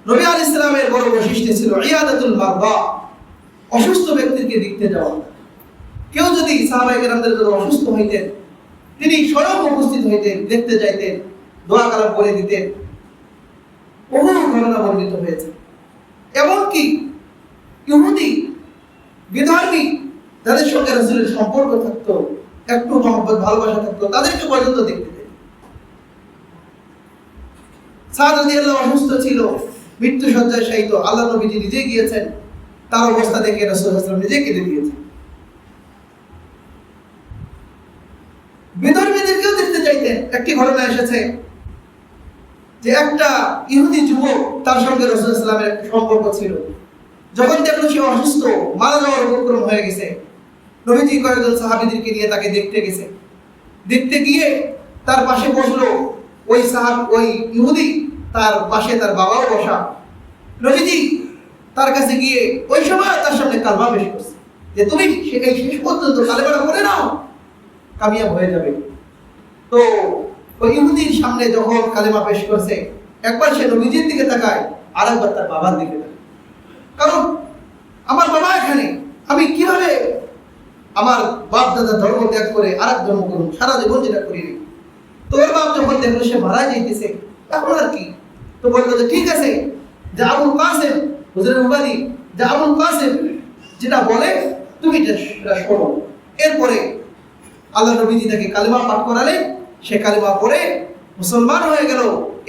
নবী আলাইহিস সালামের বড় বৈশিষ্ট্য ছিল ইয়াদাতুল মারদা, অসুস্থ ব্যক্তিকে দেখতে যাওয়া। কেউ যদি সাহাবায়ে কেরামদের জন্য অসুস্থ হইতেন, তিনি স্বয়ং উপস্থিত হইতেন, দেখতে যাইতেন, দোয়া কালাম করে দিতেন। বহু ঘটনা বর্ণিত হয়েছে। এমনকি ইহুদি বিধর্মী যাদের সঙ্গে রাসূলের সম্পর্ক থাকতো, একটু মহব্বত ভালোবাসা থাকতো, তাদেরকে পর্যন্ত দেখতে যেতেন। সাদ রাদিয়াল্লাহু অসুস্থ ছিল, মৃত্যু শয্যায় শায়িত, আল্লাহ নবীজি নিজে গিয়েছেন, তার অবস্থা দেখে রাসূল সাল্লাল্লাহু আলাইহি ওয়াসাল্লাম নিজে কেঁদে দিয়েছেন। বিধর্মীদেরকেও দেখতে চাইতেন। একটি ঘটনা এসেছে যে একটা ইহুদি যুবক, তার সঙ্গে রাসূল সাল্লাল্লাহু আলাইহি ওয়াসাল্লামের একটা সম্পর্ক ছিল। যখন দেখলো সে অসুস্থ, মারা যাওয়ার উপক্রম হয়ে গেছে, নবীজি কয়েকজন সাহাবীদেরকে নিয়ে তাকে দেখতে গেছে। দেখতে গিয়ে তার পাশে বসলো ওই ইহুদি, তার পাশে তার বাবাও বসা। নবীজি তার কাছে গিয়ে ওই সময় তার সামনে কালেমা পেশ করছে যে তুমি এই শেষ পর্যন্ত কালেমাটা পড়ে নাও, কামিয়াব হয়ে যাবে। তো ওই ইহুদির সামনে যখন কালেমা পেশ করছে, একবার সে নবীজির দিকে তাকায়, আর একবার তার বাবার দিকে তাকায়। কারণ আমার বাবা এখানে, আমি কিভাবে আমার বাপ দাদা ধর্ম ত্যাগ করে আরেক ধর্ম করুন, সারা জীবন যেটা করিনি। তো ওর বাপ যখন দেখলো সে মারা যাইতেছে, এখন আর কি, তো বললো যে ঠিক আছে, যে আবুল কাসেম হুজুরের উপাধি, যে আবুল কাসেম যেটা বলে তুমি সেটা শোনো। এরপরে আল্লাহ নবীজি তাকে কালেমা পাঠ করালেন, সে কালেমা পড়ে মুসলমান হয়ে গেল।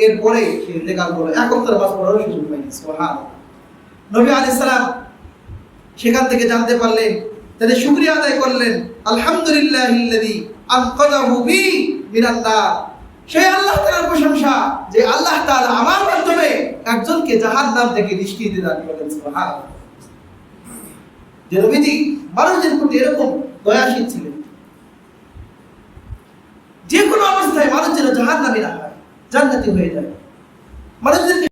এরপরে সে ইন্তেকাল করলো, এখন তার নামাজ পড়ার সুযোগ পায়নি। সুবহানাল্লাহ। নবী আলাইহিস সালাম সেখান থেকে জানতে পারলেন, তাহলে শুকরিয়া আদায় করলেন, আলহামদুলিল্লাহিল্লাযী আনকাযাহু বি মিনান নার। সেই আল্লাহ তাআলার প্রশংসা যে আল্লাহ তাআলা আমার মাধ্যমে একজনকে জাহান্নাম থেকে নিষ্কৃতি দান করেন। সুবহানাল্লাহ। যে নবীজি মানুষের প্রতি এরকম দয়াশীল ছিলেন, যে কোনো অবস্থায় মানুষ যেন জাহান্নামী না হয়, জান্নাতি হয়ে যায়। মানুষদেরকে